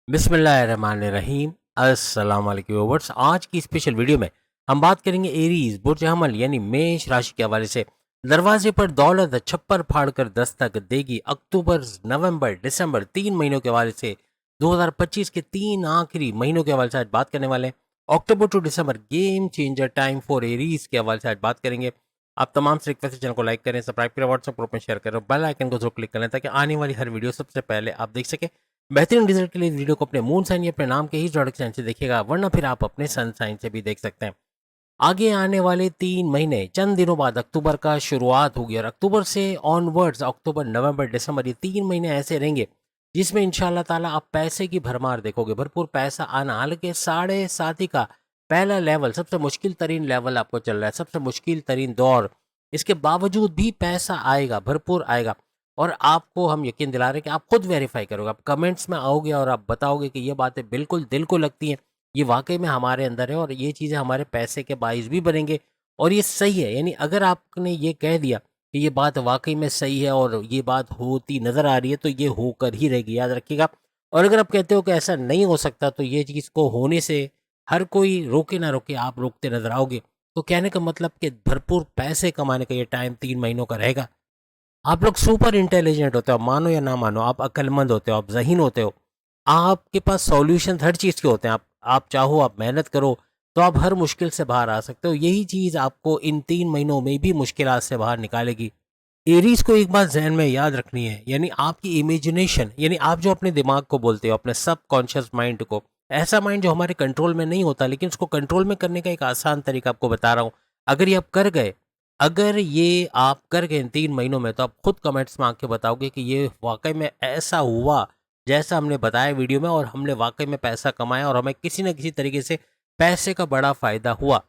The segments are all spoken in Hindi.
बिस्मिल्लाहिर्रहमानिर्रहीम। अस्सलाम वालेकुम व्यूअर्स। आज की स्पेशल वीडियो में हम बात करेंगे एरीज बुर्ज हमल यानी मेष राशि के हवाले से। दरवाजे पर दौलत छप्पर फाड़ कर दस्तक देगी। अक्टूबर, नवंबर, दिसंबर 3 महीनों के हवाले से 2025 के 3 आखिरी महीनों के हवाले से आज बात करने वाले हैं। October to December game changer time for Aries के हवाले से आज बात करेंगे। आप तमाम से रिक्वेस्ट है, चैनल को लाइक करें, सब्सक्राइब करें, व्हाट्सएप ग्रुप में शेयर करें, बेल आइकन को जरूर क्लिक करें ताकि आने वाली हर वीडियो सबसे पहले आप देख सकें। बेहतरीन रिजल्ट के लिए इस वीडियो को अपने मून साइन या अपने नाम के ही जोड़क साइन से देखिएगा, वरना फिर आप अपने सन साइन से भी देख सकते हैं। आगे आने वाले 3 महीने चंद दिनों बाद अक्टूबर का शुरुआत होगी और अक्टूबर से ऑनवर्ड्स अक्टूबर, नवंबर, दिसंबर ये 3 महीने ऐसे रहेंगे जिसमें इंशाल्लाह ताला आप पैसे की भरमार देखोगे, भरपूर पैसा आना। हालांकि 7.5 का पहला लेवल सबसे मुश्किल तरीन लेवल आपको चल रहा है, सबसे मुश्किल तरीन दौर। इसके बावजूद भी पैसा आएगा, भरपूर आएगा। और आपको हम यकीन दिला रहे हैं कि आप खुद वेरीफाई करोगे, आप कमेंट्स में आओगे और आप बताओगे कि ये बातें बिल्कुल दिल को लगती हैं, ये वाकई में हमारे अंदर है और ये चीज़ें हमारे पैसे के बाइस भी बनेंगे और ये सही है। यानी अगर आपने ये कह दिया कि ये बात वाकई में सही है और ये बात होती नज़र आ रही है, तो ये होकर ही रहेगी, याद रखिएगा। और अगर आप कहते हो कि ऐसा नहीं हो सकता, तो ये चीज़ को होने से हर कोई रोके ना रोके, आप रोकते नज़र आओगे। तो कहने का मतलब कि भरपूर पैसे कमाने का ये टाइम 3 महीनों का रहेगा। आप लोग सुपर इंटेलिजेंट होते हो, आप मानो या ना मानो, आप अक्लमंद होते हो, आप ज़हीन होते हो। आपके पास सॉल्यूशन हर चीज़ के होते हैं। आप चाहो, आप मेहनत करो, तो आप हर मुश्किल से बाहर आ सकते हो। यही चीज़ आपको इन 3 महीनों में भी मुश्किलात से बाहर निकालेगी। एरीज़ को एक बात ज़हन में याद रखनी है, यानी आपकी इमेजिनेशन, यानी आप जो अपने दिमाग को बोलते हो, अपने सबकॉन्शियस माइंड को, ऐसा माइंड जो हमारे कंट्रोल में नहीं होता, लेकिन उसको कंट्रोल में करने का एक आसान तरीका आपको बता रहा हूँ। अगर ये आप कर गए अगर ये आप कर गए इन 3 महीनों में, तो आप खुद कमेंट्स में आके बताओगे कि ये वाकई में ऐसा हुआ जैसा हमने बताया वीडियो में, और हमने वाकई में पैसा कमाया और हमें किसी न किसी तरीके से पैसे का बड़ा फ़ायदा हुआ।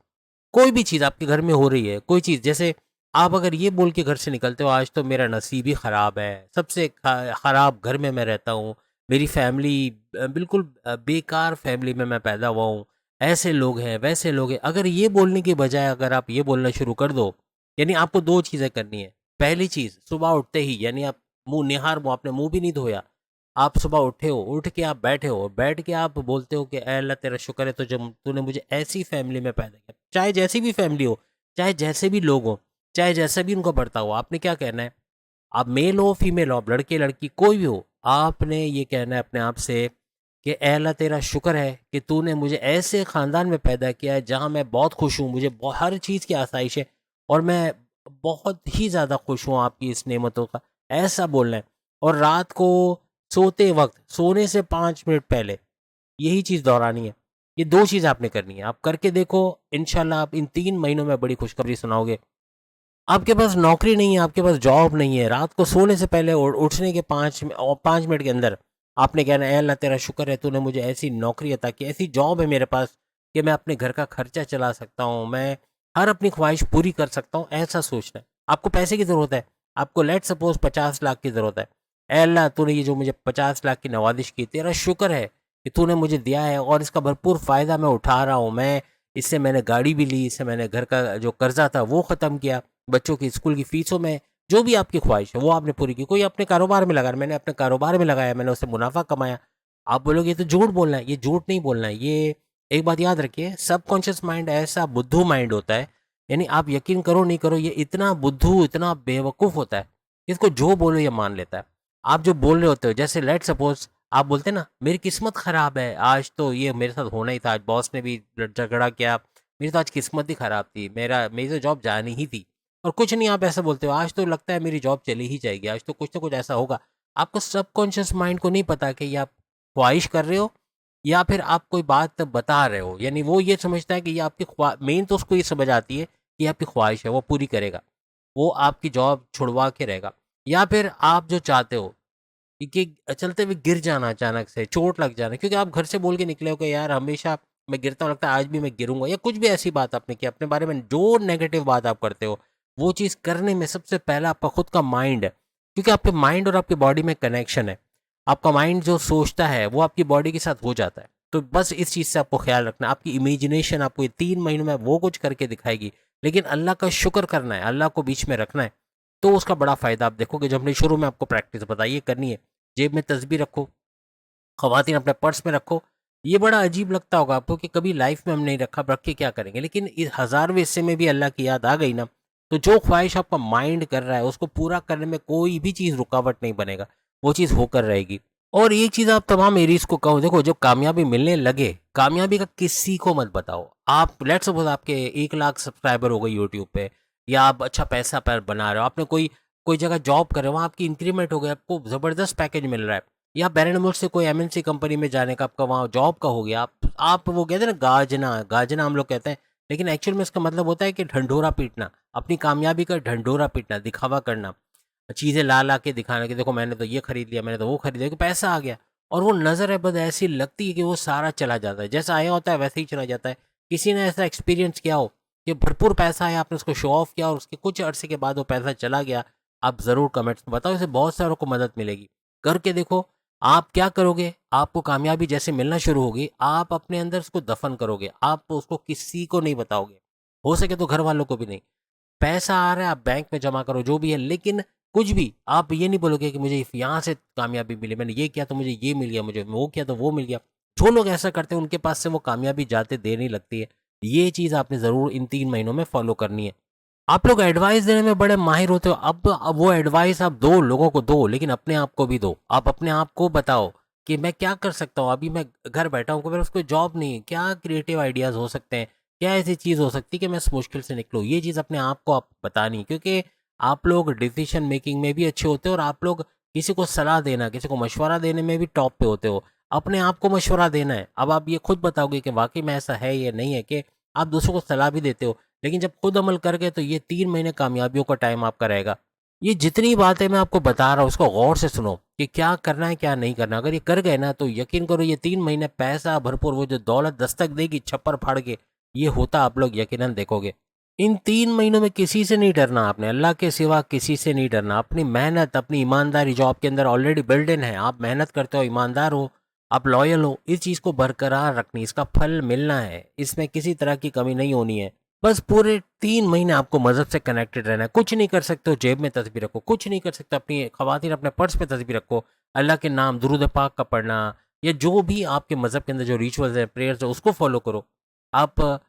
कोई भी चीज़ आपके घर में हो रही है, कोई चीज़, जैसे आप अगर ये बोल के घर से निकलते हो, आज तो मेरा नसीब ही ख़राब है, सबसे ख़राब घर में मैं रहता हूँ, मेरी फैमिली बिल्कुल बेकार फैमिली में मैं पैदा हुआ हूँ, ऐसे लोग हैं, वैसे लोग हैं। अगर ये बोलने की बजाय अगर आप ये बोलना शुरू कर दो, यानी आपको 2 चीज़ें करनी है। पहली चीज़, सुबह उठते ही, यानी आप मुँह निहार मुँह, आपने मुँह भी नहीं धोया, आप सुबह उठे हो, उठ के आप बैठे हो, बैठ के आप बोलते हो कि ऐ अल्लाह तेरा शुक्र है, तो जब तूने मुझे ऐसी फैमिली में पैदा किया, चाहे जैसी भी फैमिली हो, चाहे जैसे भी लोग हों, चाहे जैसा भी उनका बर्ताव हो, आपने क्या कहना है? आप मेल हो, फीमेल हो, आप लड़के-लड़की कोई भी हो, आपने ये कहना है अपने आप से कि ऐ अल्लाह तेरा शुक्र है कि तूने मुझे ऐसे ख़ानदान में पैदा किया है जहाँ मैं बहुत खुश हूँ, मुझे हर चीज़ की आसाइश है और मैं बहुत ही ज़्यादा खुश हूँ आपकी इस नेमतों का। ऐसा बोलना है। और रात को सोते वक़्त, सोने से 5 मिनट पहले यही चीज़ दोहरानी है। ये 2 चीज़ आपने करनी है। आप करके देखो, इंशाल्लाह आप इन 3 महीनों में बड़ी खुशखबरी सुनाओगे। आपके पास नौकरी नहीं है, आपके पास जॉब नहीं है, रात को सोने से पहले उठने के 5 मिनट के अंदर आपने कहना है, "ऐ अल्लाह तेरा शुक्र है तूने मुझे ऐसी नौकरी अता की, ऐसी जॉब है मेरे पास कि मैं अपने घर का खर्चा चला सकता हूँ, मैं हर अपनी ख्वाहिश पूरी कर सकता हूँ।" ऐसा सोचना है। आपको पैसे की ज़रूरत है, आपको लेट्स सपोज़ 50 लाख की ज़रूरत है। "ऐ अल्लाह तूने ये जो मुझे 50 लाख की नवाज़िश की, तेरा शुक्र है कि तूने मुझे दिया है और इसका भरपूर फ़ायदा मैं उठा रहा हूँ। इससे मैंने गाड़ी भी ली, इससे मैंने घर का जो कर्ज़ा था वो ख़त्म किया। बच्चों की स्कूल की फ़ीसों में जो भी आपकी ख्वाहिश है वो आपने पूरी की। कोई अपने कारोबार में लगा, मैंने अपने कारोबार में लगाया, मैंने उससे मुनाफ़ा कमाया। आप बोलोगे ये तो झूठ बोलना है, ये झूठ नहीं बोलना है। ये एक बात याद रखिए, सबकॉन्शियस माइंड ऐसा बुद्धू माइंड होता है, यानी आप यकीन करो नहीं करो, ये इतना बुद्धू, इतना बेवकूफ़ होता है, इसको जो बोलो ये मान लेता है। आप जो बोल रहे होते हो, जैसे लेट्स सपोज़ आप बोलते हैं ना, मेरी किस्मत ख़राब है, आज तो ये मेरे साथ होना ही था, आज बॉस ने भी झगड़ा किया, मेरी तो आज किस्मत ही ख़राब थी, मेरी तो जॉब जानी ही थी। और कुछ नहीं, आप ऐसा बोलते हो, आज तो लगता है मेरी जॉब चली ही जाएगी, आज तो कुछ ना कुछ ऐसा होगा। आपको सबकॉन्शियस माइंड को नहीं पता कि ये आप ख्वाहिश कर रहे हो या फिर आप कोई बात बता रहे हो। यानी वो ये समझता है कि ये आपकी मेन तो उसको ये समझ आती है कि ये आपकी ख्वाहिश है, वो पूरी करेगा, वो आपकी जॉब छुड़वा के रहेगा। या फिर आप जो चाहते हो कि चलते हुए गिर जाना, अचानक से चोट लग जाना, क्योंकि आप घर से बोल के निकले हो कि यार हमेशा मैं गिरता हूँ, लगता है आज भी मैं गिरूंगा, या कुछ भी ऐसी बात आपने की अपने बारे में, जो नेगेटिव बात आप करते हो, वो चीज़ करने में सबसे पहला आपका खुद का माइंड है, क्योंकि आपके माइंड और आपकी बॉडी में कनेक्शन है। आपका माइंड जो सोचता है वो आपकी बॉडी के साथ हो जाता है। तो बस इस चीज़ से आपको ख्याल रखना है। आपकी इमेजिनेशन आपको ये 3 महीनों में वो कुछ करके दिखाएगी, लेकिन अल्लाह का शुक्र करना है, अल्लाह को बीच में रखना है, तो उसका बड़ा फ़ायदा आप देखोगे। जब हमने शुरू में आपको प्रैक्टिस बताई है करनी है, जेब में तस्बीह रखो, ख़वातीन अपने पर्स में रखो। ये बड़ा अजीब लगता होगा आपको कि कभी लाइफ में हम नहीं रखा, अब रख के क्या करेंगे? लेकिन इस हज़ारवें हिस्से में भी अल्लाह की याद आ गई ना, तो जो ख्वाहिश आपका माइंड कर रहा है, उसको पूरा करने में कोई भी चीज़ रुकावट नहीं बनेगा, वो चीज़ होकर रहेगी। और एक चीज़ आप तमाम एरीज़ को कहूँ, देखो जब कामयाबी मिलने लगे, कामयाबी का किसी को मत बताओ। आप लेट्स सपोज़ आपके 1 लाख सब्सक्राइबर हो गए यूट्यूब पे, या आप अच्छा पैसा बना रहे हो, आपने कोई कोई जगह जॉब कर रहे हो, वहाँ आपकी इंक्रीमेंट हो गया, आपको ज़बरदस्त पैकेज मिल रहा है, या बैरन मुल्क से कोई एमएनसी कंपनी में जाने का आपका वहाँ जॉब का हो गया, आप वो कहते हैं ना गाजना, गाजना हम लोग कहते हैं, लेकिन एक्चुअल में इसका मतलब होता है कि ढंढोरा पीटना, अपनी कामयाबी का ढंढोरा पीटना, दिखावा करना, चीज़ें ला के दिखाना कि देखो मैंने तो ये खरीद लिया, मैंने तो वो खरीद लिया, कि पैसा आ गया। और वो नज़र बद ऐसी लगती है कि वो सारा चला जाता है, जैसा आया होता है वैसे ही चला जाता है। किसी ने ऐसा एक्सपीरियंस किया हो कि भरपूर पैसा आया, आपने उसको शो ऑफ किया और उसके कुछ अरसे के बाद वो पैसा चला गया, आप ज़रूर कमेंट्स में बताओ, इससे बहुत सारों को मदद मिलेगी। करके देखो, आप क्या करोगे, आपको कामयाबी जैसे मिलना शुरू होगी, आप अपने अंदर उसको दफ़न करोगे, आप उसको किसी को नहीं बताओगे, हो सके तो घर वालों को भी नहीं। पैसा आ रहा है, आप बैंक में जमा करो, जो भी है, लेकिन कुछ भी आप ये नहीं बोलोगे कि मुझे यहाँ से कामयाबी मिली, मैंने ये किया तो मुझे ये मिल गया, मुझे वो किया तो वो मिल गया। जो लोग ऐसा करते हैं उनके पास से वो कामयाबी जाते देर नहीं लगती है। ये चीज़ आपने ज़रूर इन 3 महीनों में फॉलो करनी है। आप लोग एडवाइस देने में बड़े माहिर होते हो, अब वो एडवाइस आप दो लोगों को दो, लेकिन अपने आप को भी दो। आप अपने आप को बताओ कि मैं क्या कर सकता हूँ, अभी मैं घर बैठा हूँ, मेरे पास कोई जॉब नहीं है, क्या क्रिएटिव आइडियाज़ हो सकते हैं, क्या ऐसी चीज़ हो सकती है कि मैं इस मुश्किल से निकलूँ? ये चीज़ अपने आप को आप बतानी, क्योंकि आप लोग डिसीजन मेकिंग में भी अच्छे होते हो, और आप लोग किसी को सलाह देना, किसी को मशवरा देने में भी टॉप पे होते हो। अपने आप को मशवरा देना है। अब आप ये खुद बताओगे कि वाक़ई में ऐसा है या नहीं है, कि आप दूसरों को सलाह भी देते हो, लेकिन जब खुद अमल कर गए तो ये 3 महीने कामयाबियों का टाइम आपका रहेगा। ये जितनी बातें मैं आपको बता रहा हूँ, उसको गौर से सुनो कि क्या करना है, क्या नहीं करना। अगर ये कर गए ना, तो यकीन करो ये 3 महीने पैसा भरपूर, वो जो दौलत दस्तक देगी छप्पर फाड़ के, ये होता आप लोग यकीनन देखोगे। इन 3 महीनों में किसी से नहीं डरना आपने, अल्लाह के सिवा किसी से नहीं डरना। अपनी मेहनत, अपनी ईमानदारी जो आपके अंदर ऑलरेडी बिल्ड इन है, आप मेहनत करते हो, ईमानदार हो, आप लॉयल हो, इस चीज़ को बरकरार रखनी, इसका फल मिलना है, इसमें किसी तरह की कमी नहीं होनी है। बस पूरे 3 महीने आपको मज़हब से कनेक्टेड रहना है। कुछ नहीं कर सकते हो, जेब में तस्बीह रखो, कुछ नहीं कर सकते, अपनी ख़वातीन अपने पर्स पे तस्बीह रखो, अल्लाह के नाम, दुरूद पाक का पढ़ना, या जो भी आपके मज़हब के अंदर जो रिचुअल्स हैं, प्रेयर्स हैं, उसको फ़ॉलो करो। आप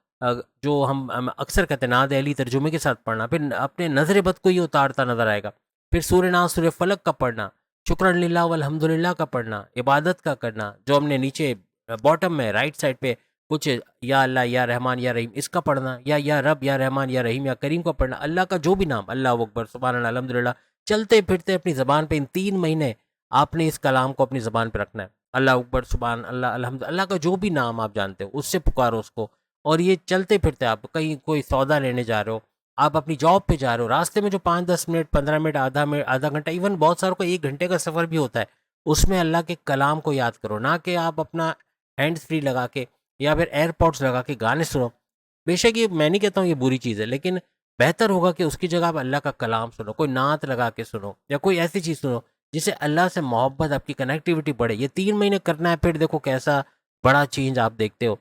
जो हम अक्सर कहते हैं नाद अली तर्जुमे के साथ पढ़ना, फिर अपने नज़र बद को ही उतारता नज़र आएगा। फिर सूरह नास, सूरह फ़लक का पढ़ना, शुक्रन लिल्लाह वल हम्दुलिल्लाह का पढ़ना, इबादत का करना, जो हमने नीचे बॉटम में राइट साइड पे कुछ या अल्लाह, या रहमान, या रहीम, इसका पढ़ना, या रब, या रहमान, या रहीम, या करीम का पढ़ना, अल्लाह का जो भी नाम, अल्लाह अकबर, सुभान अल्लाह, अल्हम्दुलिल्लाह, चलते फिरते अपनी ज़बान पे इन 3 महीने आपने इस कलाम को अपनी ज़बान पे रखना है। अल्लाह अकबर, सुभान अल्लाह, अल्हम्दुलिल्लाह, अल्लाह का जो भी नाम आप जानते हो उससे पुकारो उसको। और ये चलते फिरते, आप कहीं कोई सौदा लेने जा रहे हो, आप अपनी जॉब पे जा रहे हो, रास्ते में जो 5-10 मिनट, 15 मिनट, आधा घंटा, इवन बहुत सारों को 1 घंटे का सफ़र भी होता है, उसमें अल्लाह के कलाम को याद करो, ना कि आप अपना हैंड्स फ्री लगा के या फिर एयरपॉड्स लगा के गाने सुनो। बेशक ये मैं नहीं कहता हूँ ये बुरी चीज़ है, लेकिन बेहतर होगा कि उसकी जगह आप अल्लाह का कलाम सुनो, कोई नात लगा के सुनो, या कोई ऐसी चीज़ सुनो जिससे अल्लाह से मोहब्बत, आपकी कनेक्टिविटी बढ़े। ये 3 महीने करना है, फिर देखो कैसा बड़ा चेंज आप देखते हो।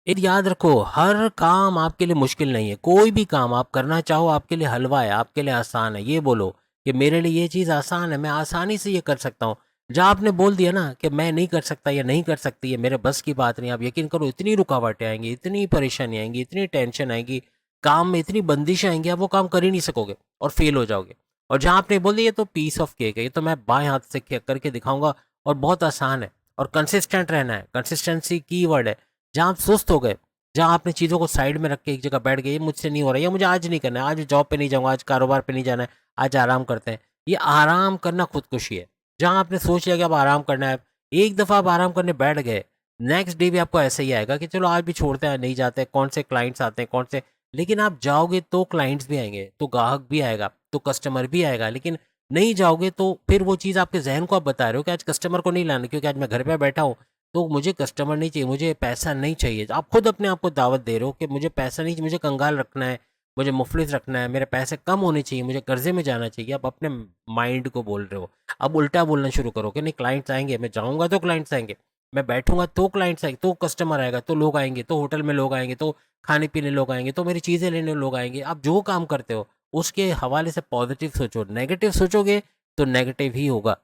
एक याद रखो, हर काम आपके लिए मुश्किल नहीं है। कोई भी काम आप करना चाहो आपके लिए हलवा है, आपके लिए आसान है। ये बोलो कि मेरे लिए ये चीज़ आसान है, मैं आसानी से ये कर सकता हूँ। जहाँ आपने बोल दिया ना कि मैं नहीं कर सकता या नहीं कर सकती, ये मेरे बस की बात नहीं, आप यकीन करो इतनी रुकावटें आएँगी, इतनी परेशानी आएँगी, इतनी टेंशन आएगी, काम में इतनी बंदिशें आएँगी, आप वो काम कर ही नहीं सकोगे और फ़ेल हो जाओगे। और जहाँ आपने बोल दिया ये तो पीस ऑफ केक है, ये तो मैं बाएँ हाथ से करके दिखाऊँगा और बहुत आसान है, और कंसिस्टेंट रहना है, कंसिस्टेंसी कीवर्ड है। जहाँ आप सुस्त हो गए, जहाँ आपने चीज़ों को साइड में रख के एक जगह बैठ गए, ये मुझसे नहीं हो रहा है, या मुझे आज नहीं करना है, आज जॉब पे नहीं जाऊँगा, आज कारोबार पे नहीं जाना है, आज आराम करते हैं। ये आराम करना खुदकुशी है। जहाँ आपने सोच लिया कि अब आराम करना है, एक दफ़ा आप आराम करने बैठ गए, नेक्स्ट डे भी आपको ऐसा ही आएगा कि चलो आज भी छोड़ते हैं, नहीं जाते, कौन से क्लाइंट्स आते हैं, कौन से, लेकिन आप जाओगे तो क्लाइंट्स भी आएँगे, तो ग्राहक भी आएगा, तो कस्टमर भी आएगा, लेकिन नहीं जाओगे तो फिर वो चीज़ आपके ज़हन को आप बता रहे हो कि आज कस्टमर को नहीं लाना, क्योंकि आज मैं घर पे बैठा हूँ, तो मुझे कस्टमर नहीं चाहिए, मुझे पैसा नहीं चाहिए। आप खुद अपने आप को दावत दे रहे हो कि मुझे पैसा नहीं चाहिए, मुझे कंगाल रखना है, मुझे मुफ़लिस रखना है, मेरे पैसे कम होने चाहिए, मुझे कर्ज़े में जाना चाहिए। आप अपने माइंड को बोल रहे हो। अब उल्टा बोलना शुरू करो कि नहीं, क्लाइंट्स आएँगे, मैं जाऊँगा तो क्लाइंट्स आएँगे, मैं बैठूँगा तो क्लाइंट्स आएँगे, तो कस्टमर आएगा, तो लोग आएँगे, तो होटल में लोग आएँगे, तो खाने-पीने लोग आएँगे, तो मेरी चीज़ें लेने लोग आएँगे। आप जो काम करते हो, उसके हवाले से पॉज़िटिव सोचो, नेगेटिव सोचोगे तो नेगेटिव ही होगा।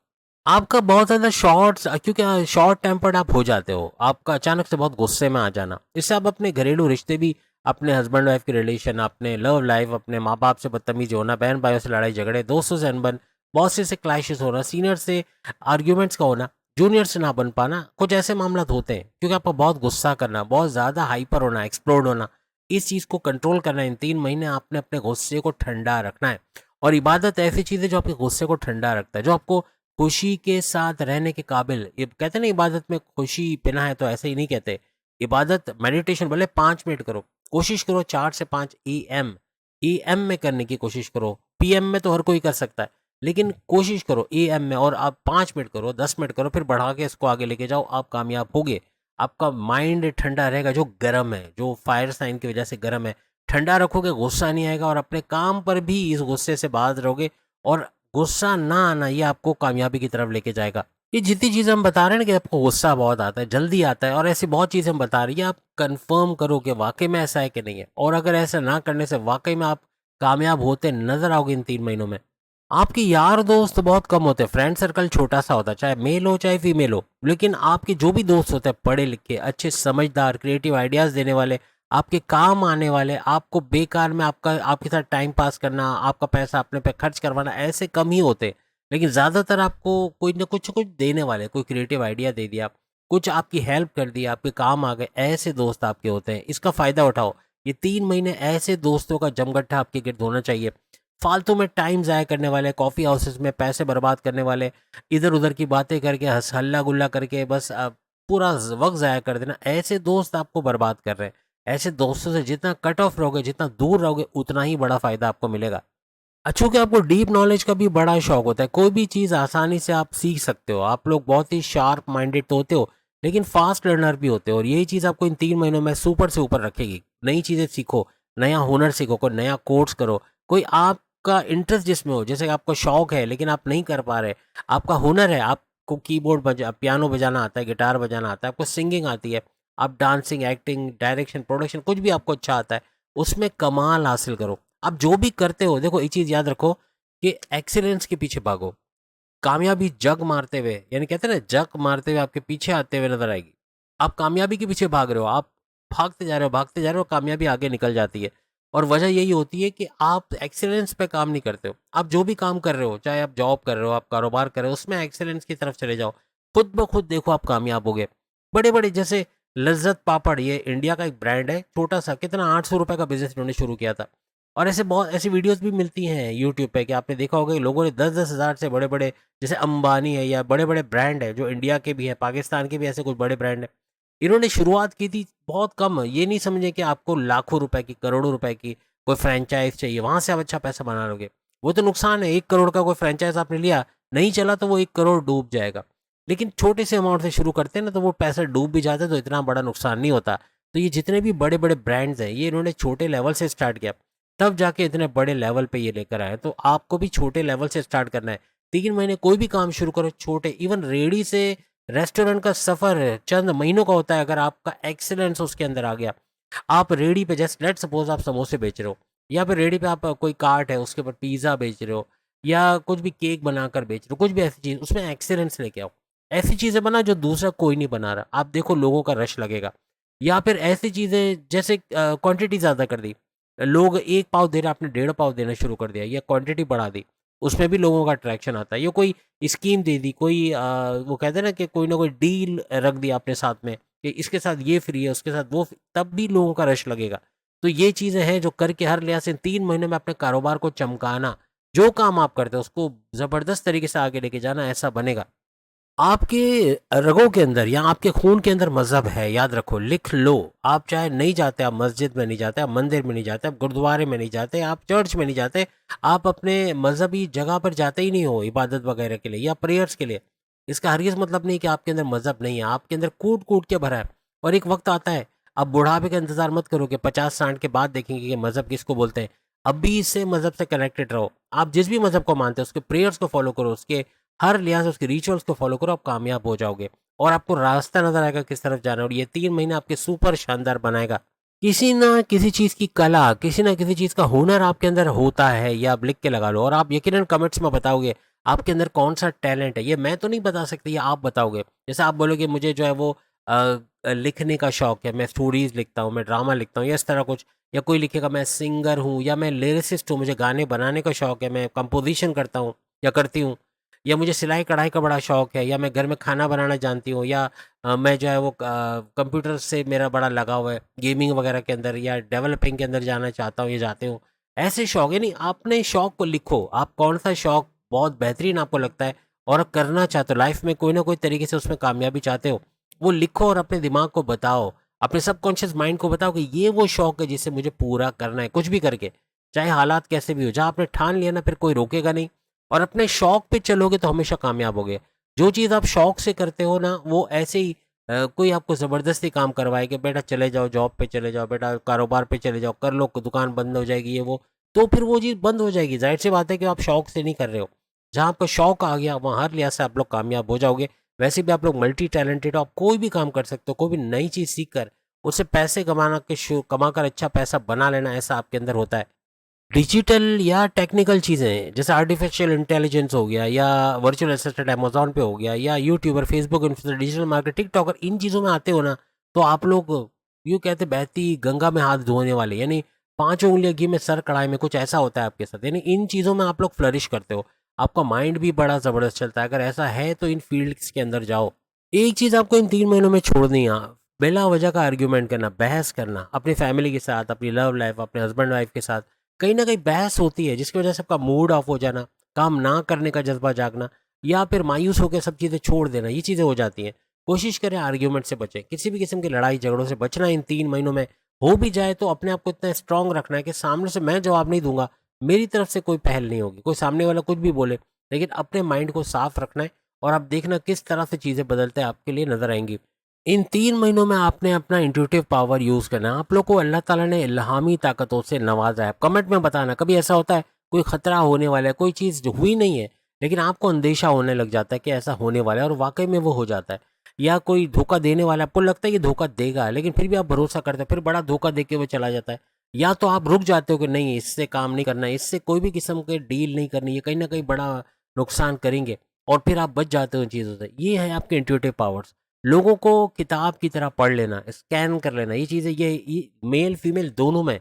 आपका बहुत ज़्यादा क्योंकि शॉर्ट टेम्पर्ड आप हो जाते हो, आपका अचानक से बहुत गुस्से में आ जाना, इससे आप अपने घरेलू रिश्ते भी, अपने हस्बैंड वाइफ के रिलेशन, अपने लव लाइफ, अपने माँ बाप से बदतमीजी होना, बहन भाइयों से लड़ाई झगड़े, दोस्तों से अनबन, बॉस से क्लैशेस होना, सीनियर से आर्ग्यूमेंट्स का होना, जूनियर से ना बन पाना, कुछ ऐसे मामला होते हैं क्योंकि आपको बहुत गुस्सा करना, बहुत ज़्यादा हाइपर होना, एक्सप्लोड होना, इस चीज़ को कंट्रोल करना। इन 3 महीने आपने अपने गुस्से को ठंडा रखना है। और इबादत ऐसी चीज़ है जो आपके गुस्से को ठंडा रखता है, जो आपको खुशी के साथ रहने के काबिल, ये कहते हैं ना इबादत में खुशी पिना है, तो ऐसे ही नहीं कहते। इबादत मेडिटेशन भले 5 मिनट करो, कोशिश करो 4 से 5 AM में करने की कोशिश करो। PM में तो हर कोई कर सकता है, लेकिन कोशिश करो AM में, और आप 5 मिनट करो, 10 मिनट करो, फिर बढ़ा के इसको आगे लेके जाओ, आप कामयाब होगे। आपका माइंड ठंडा रहेगा, जो गर्म है, जो फायर साइन की वजह से गर्म है, ठंडा रखोगे, गुस्सा नहीं आएगा, और अपने काम पर भी इस गुस्से से बाज रहोगे, और गुस्सा ना आना ये आपको कामयाबी की तरफ लेके जाएगा। ये जितनी चीज़ें हम बता रहे हैं ना कि आपको गुस्सा बहुत आता है, जल्दी आता है, और ऐसी बहुत चीज़ें हम बता रही हैं, आप कंफर्म करो कि वाकई में ऐसा है कि नहीं है। और अगर ऐसा ना करने से वाकई में आप कामयाब होते नजर आओगे इन 3 महीनों में। आपके यार दोस्त बहुत कम होते हैं, फ्रेंड सर्कल छोटा सा होता है, चाहे मेल हो चाहे फीमेल हो, लेकिन आपके जो भी दोस्त होते हैं पढ़े लिखे, अच्छे, समझदार, क्रिएटिव आइडियाज़ देने वाले, आपके काम आने वाले, आपको बेकार में आपके साथ टाइम पास करना, आपका पैसा अपने पे खर्च करवाना, ऐसे कम ही होते। लेकिन ज़्यादातर आपको कोई ना कुछ कुछ देने वाले, कोई क्रिएटिव आइडिया दे दिया, कुछ आपकी हेल्प कर दी, आपके काम आ गए, ऐसे दोस्त आपके होते हैं। इसका फ़ायदा उठाओ। ये 3 महीने ऐसे दोस्तों का जमगट्ठा आपके गिर्द होना चाहिए। फालतू में टाइम ज़ाया करने वाले, कॉफ़ी हाउसेस में पैसे बर्बाद करने वाले, इधर उधर की बातें करके, हल्ला गुल्ला करके बस पूरा वक्त ज़ाया कर देना, ऐसे दोस्त आपको बर्बाद कर रहे हैं। ऐसे दोस्तों से जितना कट ऑफ रहोगे, जितना दूर रहोगे, उतना ही बड़ा फ़ायदा आपको मिलेगा। चूँकि आपको डीप नॉलेज का भी बड़ा शौक होता है, कोई भी चीज़ आसानी से आप सीख सकते हो, आप लोग बहुत ही शार्प माइंडेड तो होते हो, लेकिन फास्ट लर्नर भी होते हो, और यही चीज़ आपको इन 3 महीनों में सुपर से ऊपर रखेगी। नई चीज़ें सीखो, नया हुनर सीखो, कोई नया कोर्स करो, कोई आपका इंटरेस्ट जिसमें हो, जैसे कि आपको शौक है लेकिन आप नहीं कर पा रहे, आपका हुनर है, आपको पियानो बजाना आता है, गिटार बजाना आता है, आपको सिंगिंग आती है, आप डांसिंग, एक्टिंग, डायरेक्शन, प्रोडक्शन, कुछ भी आपको अच्छा आता है, उसमें कमाल हासिल करो। आप जो भी करते हो, देखो एक चीज़ याद रखो कि एक्सीलेंस के पीछे भागो। कामयाबी जग मारते हुए, यानी कहते हैं ना, जग मारते हुए आपके पीछे आते हुए नजर आएगी। आप कामयाबी के पीछे भाग रहे हो, आप भागते जा रहे हो, कामयाबी आगे निकल जाती है। और वजह यही होती है कि आप एक्सीलेंस पे काम नहीं करते हो। आप जो भी काम कर रहे हो, चाहे आप जॉब कर रहे हो, आप कारोबार कर रहे हो, उसमें एक्सीलेंस की तरफ चले जाओ, खुद ब खुद देखो आप कामयाब हो गए। बड़े बड़े जैसे लज्जत पापड़, ये इंडिया का एक ब्रांड है, छोटा सा, कितना 800 रुपये का बिजनेस इन्होंने शुरू किया था। और ऐसे बहुत ऐसी वीडियोस भी मिलती हैं यूट्यूब पे कि आपने देखा होगा कि लोगों ने 10-10 हज़ार से, बड़े बड़े जैसे अंबानी है, या बड़े बड़े ब्रांड है जो इंडिया के भी हैं, पाकिस्तान के भी ऐसे कुछ बड़े ब्रांड हैं, इन्होंने शुरुआत की थी बहुत कम। ये नहीं समझे कि आपको लाखों रुपए की, करोड़ों रुपए की कोई फ्रेंचाइज चाहिए, वहां से आप अच्छा पैसा बना लोगे। वो तो नुकसान है, 1 करोड़ का कोई फ्रेंचाइज आपने लिया, नहीं चला तो वो 1 करोड़ डूब जाएगा। लेकिन छोटे से अमाउंट से शुरू करते हैं ना, तो वो पैसा डूब भी जाता है, तो इतना बड़ा नुकसान नहीं होता। तो ये जितने भी बड़े बड़े ब्रांड्स हैं, ये इन्होंने छोटे लेवल से स्टार्ट किया, तब जाके इतने बड़े लेवल पे ये लेकर आए। तो आपको भी छोटे लेवल से स्टार्ट करना है। 3 महीने कोई भी काम शुरू करो छोटे, इवन रेडी से रेस्टोरेंट का सफ़र चंद महीनों का होता है, अगर आपका एक्सीलेंस उसके अंदर आ गया। आप रेडी पे, जस्ट लेट सपोज आप समोसे बेच रहे हो, या फिर रेडी पे आप कोई कार्ट है उसके ऊपर पिज़्ज़ा बेच रहे हो, या कुछ भी केक बनाकर बेच रहे हो, कुछ भी ऐसी चीज़, उसमें एक्सीलेंस लेके आओ। ऐसी चीज़ें बना जो दूसरा कोई नहीं बना रहा, आप देखो लोगों का रश लगेगा। या फिर ऐसी चीज़ें जैसे क्वांटिटी ज़्यादा कर दी, लोग 1 पाव दे रहे हैं, आपने 1.5 पाव देना शुरू कर दिया, या क्वांटिटी बढ़ा दी, उसमें भी लोगों का अट्रैक्शन आता है। ये कोई स्कीम दे दी, कोई वो कहते हैं ना कि कोई ना कोई डील रख दी आपने साथ में, कि इसके साथ ये फ्री है, उसके साथ वो तब भी लोगों का रश लगेगा। तो ये चीज़ें हैं जो करके हर लिहाज से 3 महीने में अपने कारोबार को चमकाना, जो काम आप करते हो उसको ज़बरदस्त तरीके से आगे लेके जाना, ऐसा बनेगा। आपके रगों के अंदर या आपके खून के अंदर मज़हब है, याद रखो, लिख लो। आप चाहे नहीं जाते, आप मस्जिद में नहीं जाते, आप मंदिर में नहीं जाते, आप गुरुद्वारे में नहीं जाते, आप चर्च में नहीं जाते, आप अपने मजहबी जगह पर जाते ही नहीं हो इबादत वगैरह के लिए या प्रेयर्स के लिए, इसका हरगिज़ मतलब नहीं कि आपके अंदर मज़हब नहीं है। आपके अंदर कूट कूट के भरा है, और एक वक्त आता है, अब बुढ़ापे का इंतज़ार मत करो कि 50-60 के बाद देखेंगे कि मज़हब किसको बोलते हैं। अभी इससे मज़हब से कनेक्टेड रहो। आप जिस भी मज़हब को मानते हो उसके प्रेयर्स को फॉलो करो, उसके हर लिहाज से उसके रिचुअल्स को फॉलो करो, आप कामयाब हो जाओगे, और आपको रास्ता नजर आएगा किस तरफ जाना है, और ये 3 महीने आपके सुपर शानदार बनाएगा। किसी ना किसी चीज़ की कला, किसी ना किसी चीज़ का हुनर आपके अंदर होता है, ये आप लिख के लगा लो, और आप यकीनन कमेंट्स में बताओगे आपके अंदर कौन-सा टैलेंट है, ये मैं तो नहीं बता सकती, ये आप बताओगे। जैसे आप बोलोगे मुझे जो है वो लिखने का शौक है, मैं स्टोरीज़ लिखता हूँ, मैं ड्रामा लिखता हूँ या इस तरह कुछ, या कोई लिखेगा मैं सिंगर हूँ या मैं लिरिसिस्ट हूँ, मुझे गाने बनाने का शौक है, मैं कंपोज़िशन करता हूँ या करती हूँ, या मुझे सिलाई-कढ़ाई का बड़ा शौक है, या मैं घर में खाना बनाना जानती हूँ, या मैं जो है वो कंप्यूटर से मेरा बड़ा लगाव है, गेमिंग वगैरह के अंदर या डेवलपिंग के अंदर जाना चाहता हूँ या जाती हूँ। ऐसे शौक यानी अपने शौक को लिखो, आप कौन-सा शौक बहुत बेहतरीन आपको लगता है और आप करना चाहते हो, लाइफ में कोई ना कोई तरीके से उसमें कामयाबी चाहते हो, वो लिखो और अपने दिमाग को बताओ, अपने सबकॉन्शियस माइंड को बताओ कि ये वो शौक है जिसे मुझे पूरा करना है, कुछ भी करके, चाहे हालात कैसे भी हो। जहाँ आपने ठान लिया ना, फिर कोई रोकेगा नहीं और अपने शौक पे चलोगे तो हमेशा कामयाब होगे। जो चीज़ आप शौक से करते हो ना, वो ऐसे ही कोई आपको ज़बरदस्ती काम करवाए कि बेटा चले जाओ, जॉब पे चले जाओ, बेटा कारोबार पे चले जाओ, कर लो, दुकान बंद हो जाएगी, ये वो, तो फिर वो चीज़ बंद हो जाएगी। ज़ाहिर सी बात है कि आप शौक से नहीं कर रहे हो। जहाँ आपका शौक आ गया, वहाँ हर लिहाज से आप लोग कामयाब हो जाओगे। वैसे भी आप लोग मल्टी टैलेंटेड हो, आप कोई भी काम कर सकते हो, कोई भी नई चीज़ सीख कर उससे पैसे कमा कर अच्छा पैसा बना लेना, ऐसा आपके अंदर होता है। डिजिटल या टेक्निकल चीज़ें जैसे आर्टिफिशियल इंटेलिजेंस हो गया, या वर्चुअल असिस्टेंट अमेज़न पे हो गया, या YouTuber, Facebook influencer, digital market, TikToker, इन चीज़ों में आते हो ना, तो आप लोग यूँ कहते बहती गंगा में हाथ धोने वाले, यानी 5 उँगलियाँ घी में सर कढ़ाई में, कुछ ऐसा होता है आपके साथ। यानी इन चीज़ों में आप लोग फ्लरिश करते हो। आपका माइंड भी बड़ा ज़बरदस्त चलता है। अगर ऐसा है तो इन फ़ील्ड्स के अंदर जाओ। एक चीज़ आपको इन 3 महीनों में छोड़नी है, बिला वजह का आर्गुमेंट करना, बहस करना, अपनी फैमिली के साथ, अपनी लव लाइफ़, अपने हस्बैंड वाइफ के साथ। कहीं न कहीं बहस होती है जिसकी वजह से आपका मूड ऑफ हो जाना, काम ना करने का जज़्बा जागना, या फिर मायूस होकर सब चीज़ें छोड़ देना, ये चीज़ें हो जाती हैं। कोशिश करें आर्ग्यूमेंट से बचें, किसी भी किस्म की लड़ाई झगड़ों से बचना इन 3 महीनों में। हो भी जाए तो अपने आप को इतना स्ट्रॉन्ग रखना है कि सामने से मैं जवाब नहीं दूँगा, मेरी तरफ से कोई पहल नहीं होगी। कोई सामने वाला कुछ भी बोले, लेकिन अपने माइंड को साफ रखना है और आप देखना किस तरह से चीज़ें बदलते आपके लिए नज़र आएँगी। इन 3 महीनों में आपने अपना इंट्यूटिव पावर यूज़ करना है। आप लोग को अल्लाह ताला ने इल्हामी ताकतों से नवाज़ा है। कमेंट में बताना, कभी ऐसा होता है कोई खतरा होने वाला है, कोई चीज़ जो हुई नहीं है, लेकिन आपको अंदेशा होने लग जाता है कि ऐसा होने वाला है और वाक़ई में वो हो जाता है। या कोई धोखा देने वाला है, आपको लगता है कि धोखा देगा, लेकिन फिर भी आप भरोसा करते हैं, फिर बड़ा धोखा दे के वो चला जाता है। या तो आप रुक जाते हो कि नहीं, इससे काम नहीं करना है, इससे कोई भी किस्म की डील नहीं करनी है, कहीं न कहीं बड़ा नुकसान करेंगे, और फिर आप बच जाते हो इन चीज़ों से। ये है आपके इंट्यूटिव पावर्स। लोगों को किताब की तरह पढ़ लेना, स्कैन कर लेना, ये चीज़ें, ये मेल फीमेल दोनों में,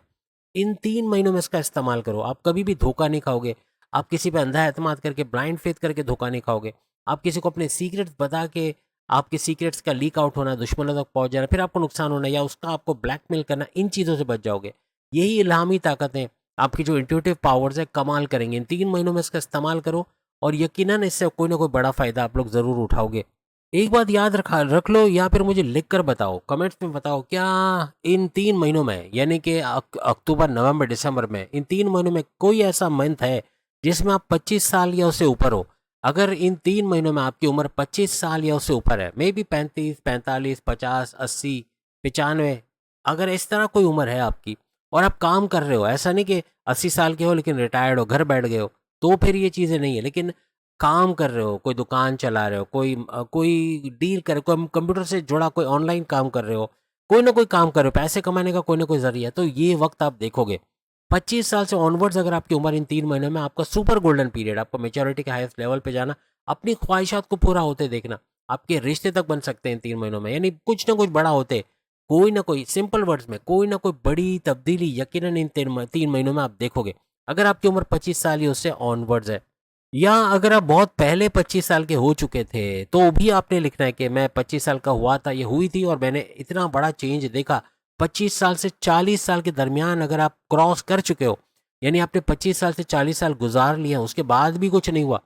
इन 3 महीनों में इसका इस्तेमाल करो। आप कभी भी धोखा नहीं खाओगे। आप किसी पे अंधा एतमाद करके, ब्लाइंड फेथ करके धोखा नहीं खाओगे। आप किसी को अपने सीक्रेट्स बता के, आपके सीक्रेट्स का लीक आउट होना, दुश्मनों तक पहुँच जाना, फिर आपको नुकसान होना, या उसका आपको ब्लैकमेल करना, इन चीज़ों से बच जाओगे। यही इल्हामी ताकतें, आपकी जो इंट्यूटिव पावर्स है, कमाल करेंगे। इन 3 महीनों में इसका इस्तेमाल करो और यकीनन इससे कोई ना कोई बड़ा फ़ायदा आप लोग ज़रूर उठाओगे। एक बात याद रख लो, या फिर मुझे लिख कर बताओ, कमेंट्स में बताओ, क्या इन 3 महीनों में, यानी कि अक्टूबर, नवंबर, दिसंबर में, इन 3 महीनों में कोई ऐसा मंथ है जिसमें आप 25 साल या उससे ऊपर हो? अगर इन 3 महीनों में आपकी उम्र 25 साल या उससे ऊपर है, मे बी 35, 45, 50, 80, 95, अगर इस तरह कोई उम्र है आपकी और आप काम कर रहे हो, ऐसा नहीं कि 80 साल के हो लेकिन रिटायर्ड हो, घर बैठ गए हो, तो फिर ये चीज़ें नहीं है। लेकिन काम कर रहे हो, कोई दुकान चला रहे हो, कोई डील कर, कोई कंप्यूटर से जुड़ा कोई ऑनलाइन काम कर रहे हो, कोई ना कोई काम कर रहे हो, पैसे कमाने का कोई ना कोई ज़रिया है, तो ये वक़्त आप देखोगे। 25 साल से ऑनवर्ड्स अगर आपकी उम्र, इन 3 महीनों में आपका सुपर गोल्डन पीरियड, आपको मैच्योरिटी के हाईएस्ट लेवल पे जाना, अपनी ख्वाहिशात को पूरा होते देखना, आपके रिश्ते तक बन सकते हैं इन 3 महीनों में, यानी कुछ ना कुछ बड़ा होते, कोई ना कोई, सिंपल वर्ड्स में, कोई ना कोई बड़ी तब्दीली यकीनन इन 3 महीनों में आप देखोगे। अगर आपकी उम्र 25 साल या उससे ऑनवर्ड्स है, या अगर आप बहुत पहले 25 साल के हो चुके थे, तो भी आपने लिखना है कि मैं 25 साल का हुआ था, ये हुई थी और मैंने इतना बड़ा चेंज देखा। 25 साल से 40 साल के दरमियान अगर आप क्रॉस कर चुके हो, यानी आपने 25 साल से 40 साल गुजार लिया, उसके बाद भी कुछ नहीं हुआ,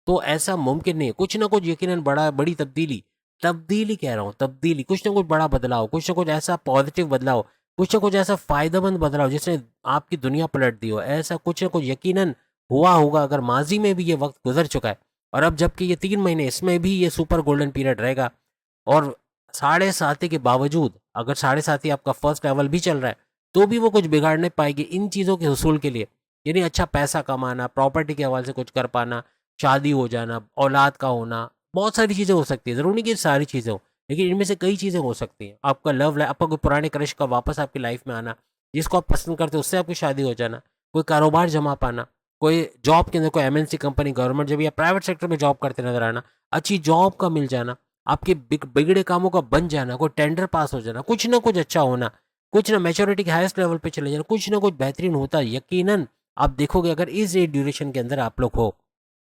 तो ऐसा मुमकिन नहीं है। कुछ ना कुछ यकीनन बड़ी तब्दीली, तब्दीली कह रहा हूँ, तब्दीली, कुछ ना कुछ बड़ा बदलाव, कुछ ना कुछ ऐसा पॉजिटिव बदलाव, कुछ ना कुछ ऐसा फ़ायदेमंद बदलाव जिसने आपकी दुनिया पलट दी हो, ऐसा कुछ ना कुछ यकीनन हुआ होगा। अगर माज़ी में भी ये वक़्त गुज़र चुका है और अब जबकि ये 3 महीने, इसमें भी ये सुपर गोल्डन पीरियड रहेगा, और साढ़े साती के बावजूद, अगर साढ़े साती आपका फर्स्ट लेवल भी चल रहा है, तो भी वो कुछ बिगाड़ नहीं पाएगी इन चीज़ों के हुसूल के लिए। यानी अच्छा पैसा कमाना, प्रॉपर्टी के हवाले से कुछ कर पाना, शादी हो जाना, औलाद का होना, बहुत सारी चीज़ें हो सकती हैं। ज़रूरी नहीं कि सारी चीज़ें हों, लेकिन इनमें से कई चीज़ें हो सकती हैं। आपका लव लाइफ़, आपका कोई पुराने क्रश का वापस आपकी लाइफ़ में आना, जिसको आप पसंद करते हो उससे आपकी शादी हो जाना, कोई कारोबार जमा पाना, कोई जॉब के अंदर कोई एमएनसी कंपनी, गवर्नमेंट जॉब या प्राइवेट सेक्टर में जॉब करते नजर आना, अच्छी जॉब का मिल जाना, आपके बिगड़े कामों का बन जाना, कोई टेंडर पास हो जाना, कुछ ना कुछ अच्छा होना, कुछ ना मैच्योरिटी के हाईएस्ट लेवल पे चले जाना, कुछ ना कुछ बेहतरीन होता यकीनन आप देखोगे अगर इस एज ड्यूरेशन के अंदर आप लोग हो।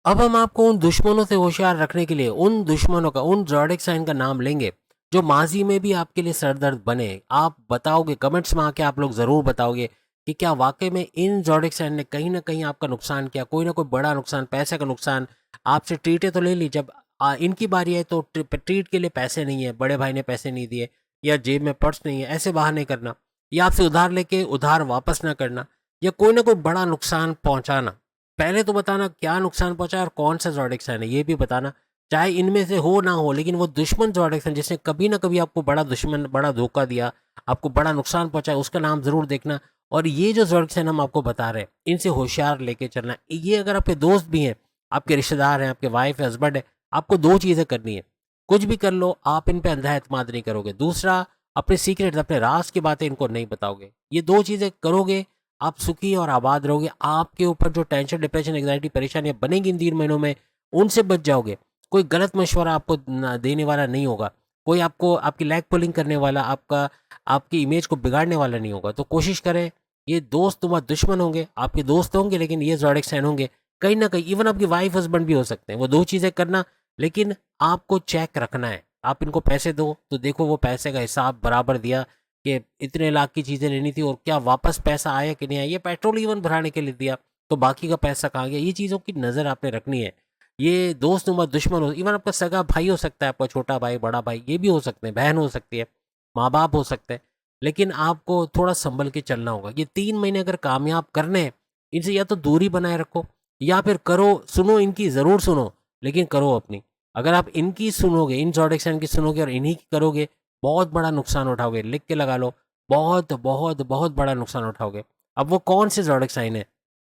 अब हम आपको उन दुश्मनों से होशियार रखने के लिए उन दुश्मनों का, उन ज़ोडिएक साइन का नाम लेंगे जो माजी में भी आपके लिए सरदर्द बने। आप बताओगे, कमेंट्स में आके आप लोग ज़रूर बताओगे कि क्या वाकई में इन ज़ोडिएक साइन ने कहीं ना कहीं आपका नुकसान किया, कोई ना कोई बड़ा नुकसान, पैसे का नुकसान। आपसे ट्रीटें तो ले ली, जब इनकी बारी है तो ट्रीट के लिए पैसे नहीं है, बड़े भाई ने पैसे नहीं दिए या जेब में पर्स नहीं है, ऐसे बहाने करना, या आपसे उधार लेके उधार वापस ना करना, या कोई ना कोई बड़ा नुकसान पहुंचाना। पहले तो बताना क्या नुकसान पहुंचा और कौन सा ज़ोडिएक साइन है, ये भी बताना। चाहे इनमें से हो ना हो, लेकिन वो दुश्मन ज़ोडिएक साइन जिसने कभी ना कभी आपको बड़ा दुश्मन, बड़ा धोखा दिया, आपको बड़ा नुकसान पहुंचाया, उसका नाम ज़रूर देखना। और ये जो ज़ोडिएक साइन हम आपको बता रहे हैं, इनसे होशियार लेके चलना। ये अगर आपके दोस्त भी हैं, आपके रिश्तेदार हैं, आपके वाइफ है, हस्बैंड है, आपको दो चीज़ें करनी है। कुछ भी कर लो, आप इन पे अंधा एतमाद नहीं करोगे। दूसरा, अपने सीक्रेट, अपने राज की बातें इनको नहीं बताओगे। ये दो चीज़ें करोगे, आप सुखी और आबाद रहोगे। आपके ऊपर जो टेंशन, डिप्रेशन, एंग्जाइटी, परेशानियां बनेंगी इन 3 महीनों में, उनसे बच जाओगे। कोई गलत मशवरा आपको देने वाला नहीं होगा, कोई आपको आपकी लैग पुलिंग करने वाला, आपकी इमेज को बिगाड़ने वाला नहीं होगा। तो कोशिश करें, ये दोस्त तुम्हारे दुश्मन होंगे, आपके दोस्त होंगे, लेकिन ये ज़ोडिएक साइन होंगे कहीं ना कहीं। इवन आपकी वाइफ हस्बैंड भी हो सकते हैं। वो दो चीज़ें करना, लेकिन आपको चेक रखना है। आप इनको पैसे दो तो देखो वो पैसे का हिसाब बराबर दिया, कि इतने लाख की चीज़ें लेनी थी और क्या वापस पैसा आया कि नहीं आया, ये पेट्रोल इवन भराने के लिए दिया तो बाकी का पैसा कहाँ गया। ये चीज़ों की नज़र आपने रखनी है। ये दोस्त नुमा दुश्मन हो, इवन आपका सगा भाई हो सकता है, आपका छोटा भाई, बड़ा भाई, ये भी हो सकते हैं, बहन हो सकती है, माँ बाप हो सकते हैं। लेकिन आपको थोड़ा संभल के चलना होगा। ये 3 महीने अगर कामयाब करने हैं, इनसे या तो दूरी बनाए रखो, या फिर करो, सुनो इनकी, ज़रूर सुनो, लेकिन करो अपनी। अगर आप इनकी सुनोगे, इन ज़ोडिएक साइन की सुनोगे और इन्हीं की करोगे, बहुत बड़ा नुकसान उठाओगे। लिख के लगा लो, बहुत बहुत बहुत बड़ा नुकसान उठाओगे। अब वो कौन से ज़ोडिएक साइन है?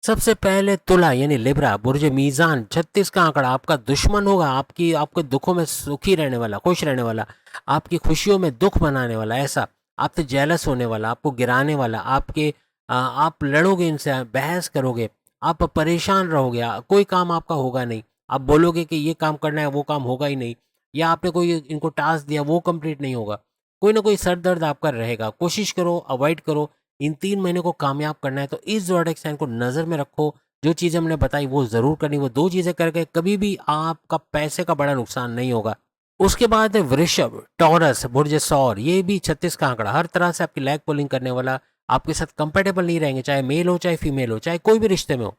सबसे पहले तुला यानी लिब्रा, बुर्ज मीज़ान, 36 का आंकड़ा आपका दुश्मन होगा। आपके दुखों में सुखी रहने वाला, खुश रहने वाला, आपकी खुशियों में दुख मनाने वाला, ऐसा आपसे जेलस होने वाला, आपको गिराने वाला, आप लड़ोगे इनसे, बहस करोगे, आप परेशान रहोगे, कोई काम आपका होगा नहीं। आप बोलोगे कि ये काम करना है, वो काम होगा ही नहीं, या आपने कोई इनको टास्क दिया, वो कंप्लीट नहीं होगा। कोई ना कोई सर दर्द आपका रहेगा। कोशिश करो, अवॉइड करो। इन 3 महीने को कामयाब करना है तो इस ज़ोडिएक साइन को नज़र में रखो। जो चीज़ें हमने बताई वो ज़रूर करनी। वो दो चीज़ें करके कभी भी आपका पैसे का बड़ा नुकसान नहीं होगा। उसके बाद है वृषभ, टॉरस, बुर्ज सौर, ये भी 36 का आंकड़ा, हर तरह से आपकी लैग पुलिंग करने वाला, आपके साथ कंफर्टेबल नहीं रहेंगे, चाहे मेल हो चाहे फीमेल हो, चाहे कोई भी रिश्ते में हो।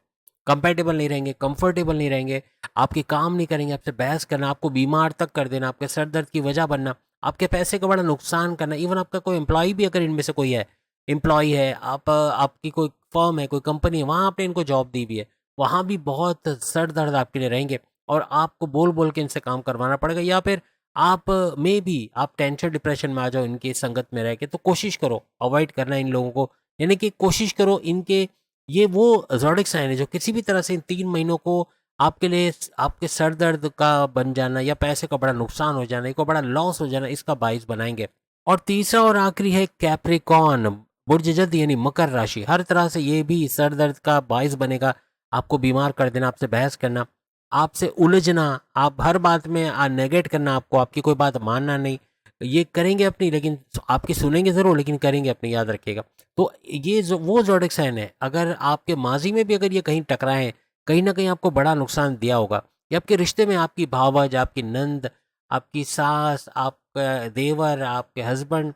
कंफर्टेबल नहीं रहेंगे, कंफर्टेबल नहीं रहेंगे, आपके काम नहीं करेंगे, आपसे बहस करना, आपको बीमार तक कर देना, आपके सर दर्द की वजह बनना, आपके पैसे का बड़ा नुकसान करना। इवन आपका कोई एम्प्लॉय भी अगर इनमें से कोई है, एम्प्लॉय है, आपकी कोई फर्म है, कोई कंपनी है, वहाँ आपने इनको जॉब दी भी है, वहाँ भी बहुत सर दर्द आपके लिए रहेंगे और आपको बोल बोल के इनसे काम करवाना पड़ेगा। या फिर आप में भी आप टेंशन, डिप्रेशन में आ जाओ इनकी संगत में रह के। तो कोशिश करो अवॉइड करना इन लोगों को, यानी कि कोशिश करो इनके, ये वो ज़ोडिएक साइन है जो किसी भी तरह से इन 3 महीनों को आपके लिए, आपके सर दर्द का बन जाना या पैसे का बड़ा नुकसान हो जाना, को बड़ा लॉस हो जाना, इसका बाइस बनाएंगे। और तीसरा और आखिरी है कैप्रिकॉन, बुर्ज जद यानी मकर राशि, हर तरह से ये भी सर दर्द का बाइस बनेगा। आपको बीमार कर देना, आपसे बहस करना, आपसे उलझना, आप हर बात में नेगेट करना, आपको आपकी कोई बात मानना नहीं, ये करेंगे अपनी, लेकिन आपकी सुनेंगे ज़रूर, लेकिन करेंगे अपनी, याद रखिएगा। तो ये जो वो ज़ोडिएक साइन है, अगर आपके माजी में भी अगर ये कहीं टकराएं, कहीं ना कहीं आपको बड़ा नुकसान दिया होगा, या आपके रिश्ते में आपकी भावज, आपकी नंद, आपकी सास, आपका देवर, आपके हस्बैंड,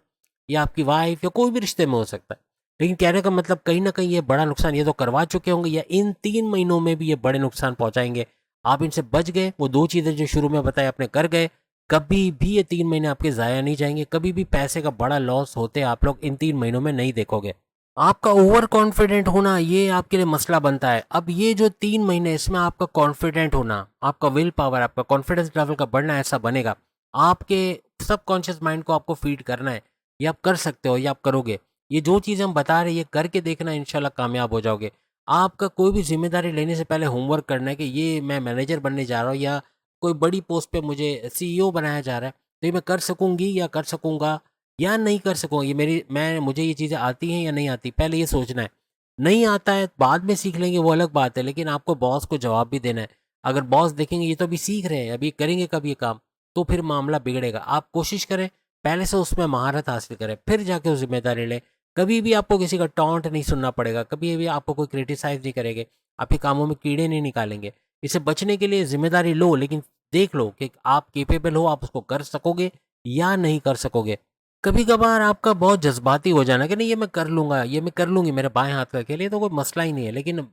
या आपकी वाइफ, या कोई भी रिश्ते में हो सकता है। लेकिन कहने का मतलब कहीं ना कहीं ये बड़ा नुकसान ये तो करवा चुके होंगे, या इन 3 महीनों में भी ये बड़े नुकसान पहुंचाएंगे। आप इनसे बच गए, वो दो चीज़ें जो शुरू में बताया आपने कर गए, कभी भी ये 3 महीने आपके ज़ाया नहीं जाएंगे। कभी भी पैसे का बड़ा लॉस होते आप लोग इन 3 महीनों में नहीं देखोगे। आपका ओवर कॉन्फिडेंट होना ये आपके लिए मसला बनता है। अब ये जो 3 महीने, इसमें आपका कॉन्फिडेंट होना, आपका विल पावर, आपका कॉन्फिडेंस लेवल का बढ़ना ऐसा बनेगा, आपके सबकॉन्शियस माइंड को आपको फीड करना है। ये आप कर सकते हो, ये आप करोगे। ये जो चीज़ हम बता रहे हैं ये करके देखना, इंशाल्लाह कामयाब हो जाओगे। आपका कोई भी जिम्मेदारी लेने से पहले होमवर्क करना है कि ये मैं मैनेजर बनने जा रहा हूँ, या कोई बड़ी पोस्ट पे मुझे सीईओ बनाया जा रहा है, तो ये मैं कर सकूंगी या कर सकूंगा या नहीं कर सकूंगा, ये मुझे ये चीज़ें आती हैं या नहीं आती, पहले ये सोचना है। नहीं आता है बाद में सीख लेंगे वो अलग बात है, लेकिन आपको बॉस को जवाब भी देना है। अगर बॉस देखेंगे ये तो अभी सीख रहे हैं, अभी करेंगे कब ये काम, तो फिर मामला बिगड़ेगा। आप कोशिश करें पहले से उसमें महारत हासिल करें, फिर जाके वो जिम्मेदारी लें। कभी भी आपको किसी का टॉन्ट नहीं सुनना पड़ेगा, कभी भी आपको कोई क्रिटिसाइज नहीं करेंगे, आपके कामों में कीड़े नहीं निकालेंगे। इसे बचने के लिए जिम्मेदारी लो, लेकिन देख लो कि आप केपेबल हो, आप उसको कर सकोगे या नहीं कर सकोगे। कभी कभार आपका बहुत जज्बाती हो जाना कि नहीं ये मैं कर लूंगा, ये मैं कर लूंगी, मेरे बाएं हाथ का खेल, ये तो कोई मसला ही नहीं है। लेकिन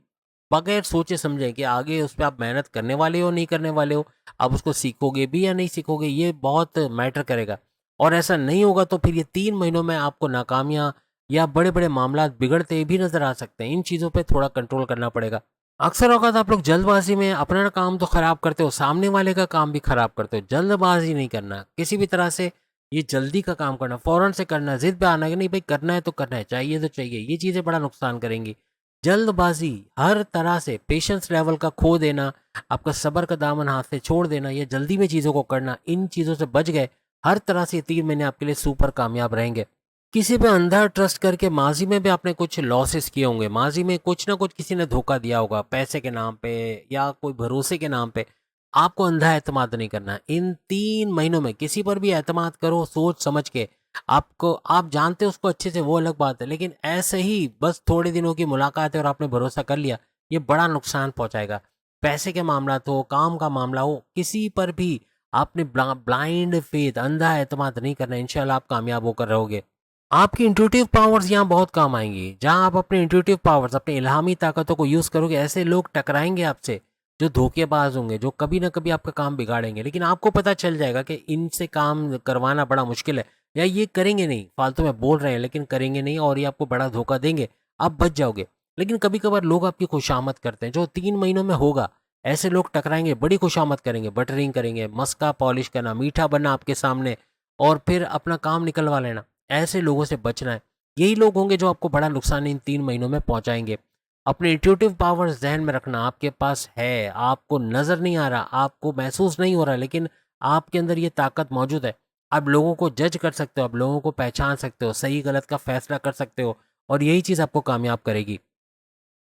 बगैर सोचे समझे कि आगे उस पर आप मेहनत करने वाले हो नहीं करने वाले हो, आप उसको सीखोगे भी या नहीं सीखोगे, ये बहुत मैटर करेगा। और ऐसा नहीं होगा तो फिर ये 3 महीनों में आपको नाकामियां या बड़े बड़े मामला बिगड़ते भी नजर आ सकते हैं। इन चीज़ों पे थोड़ा कंट्रोल करना पड़ेगा। अक्सर औकात आप लोग जल्दबाजी में अपना काम तो खराब करते हो, सामने वाले का काम भी खराब करते हो। जल्दबाजी नहीं करना किसी भी तरह से, ये जल्दी का काम करना, फ़ौरन से करना, ज़िद पे आना कि नहीं भाई करना है तो करना है, चाहिए तो चाहिए, ये चीज़ें बड़ा नुकसान करेंगी। जल्दबाज़ी हर तरह से पेशेंस लेवल का खो देना, आपका सब्र का दामन हाथ से छोड़ देना, ये जल्दी में चीज़ों को करना, इन चीज़ों से बच गए, हर तरह से ये 3 महीने आपके लिए सुपर कामयाब रहेंगे। किसी पे अंधा ट्रस्ट करके माज़ी में भी आपने कुछ लॉसेस किए होंगे, माज़ी में कुछ ना कुछ किसी ने धोखा दिया होगा, पैसे के नाम पे या कोई भरोसे के नाम पे। आपको अंधा एतमाद नहीं करना है। इन 3 महीनों में किसी पर भी एतमाद करो सोच समझ के। आपको आप जानते हो उसको अच्छे से वो अलग बात है, लेकिन ऐसे ही बस थोड़े दिनों की मुलाकात है और आपने भरोसा कर लिया, ये बड़ा नुकसान पहुंचाएगा। पैसे के मामला हो, काम का मामला हो, किसी पर भी आपने ब्लाइंड फेथ, अंधा एतमाद नहीं करना। इंशाल्लाह आप कामयाब होकर रहोगे। आपकी इंट्यूटिव पावर्स यहाँ बहुत काम आएंगी। जहाँ आप अपने इंट्यूटिव पावर्स, अपने इल्हामी ताकतों को यूज़ करोगे, ऐसे लोग टकराएंगे आपसे जो धोखेबाज होंगे, जो कभी ना कभी आपका काम बिगाड़ेंगे। लेकिन आपको पता चल जाएगा कि इनसे काम करवाना बड़ा मुश्किल है, या ये करेंगे नहीं, फालतू में बोल रहे हैं लेकिन करेंगे नहीं और ये आपको बड़ा धोखा देंगे, आप बच जाओगे। लेकिन कभी कभार लोग आपकी खुशामद करते हैं, जो 3 महीनों में होगा। ऐसे लोग टकराएंगे, बड़ी खुशामद करेंगे, बटरिंग करेंगे, मस्का पॉलिश करना, मीठा बनना आपके सामने, और फिर अपना काम निकलवा लेना। ऐसे लोगों से बचना है। यही लोग होंगे जो आपको बड़ा नुकसान इन 3 महीनों में पहुंचाएंगे। अपने इंट्यूटिव पावर्स जहन में रखना, आपके पास है, आपको नज़र नहीं आ रहा, आपको महसूस नहीं हो रहा, लेकिन आपके अंदर ये ताकत मौजूद है। आप लोगों को जज कर सकते हो, आप लोगों को पहचान सकते हो, सही गलत का फैसला कर सकते हो, और यही चीज़ आपको कामयाब करेगी।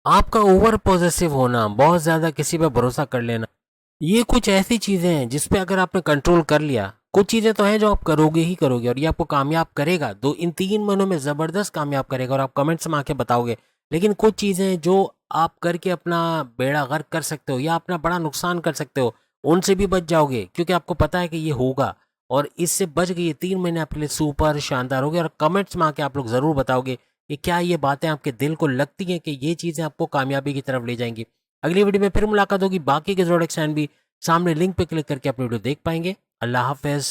आपका ओवर पॉजेसिव होना, बहुत ज़्यादा किसी पे भरोसा कर लेना, ये कुछ ऐसी चीज़ें हैं जिस पे अगर आपने कंट्रोल कर लिया, कुछ चीज़ें तो हैं जो आप करोगे ही करोगे और ये आपको कामयाब करेगा। इन 3 महीनों में ज़बरदस्त कामयाब करेगा और आप कमेंट्स में आके बताओगे। लेकिन कुछ चीज़ें जो आप करके अपना बेड़ा गर्क कर सकते हो या अपना बड़ा नुकसान कर सकते हो, उनसे भी बच जाओगे, क्योंकि आपको पता है कि ये होगा। और इससे बच गए, ये 3 महीने आपके लिए सुपर शानदार हो गए। और कमेंट्स में आके आप लोग ज़रूर बताओगे कि क्या ये बातें आपके दिल को लगती हैं कि ये चीज़ें आपको कामयाबी की तरफ ले जाएंगी। अगली वीडियो में फिर मुलाकात होगी, बाकी के ज़ोडिएक साइन भी सामने लिंक पे क्लिक करके अपनी वीडियो देख पाएंगे। अल्लाह हाफ़िज़।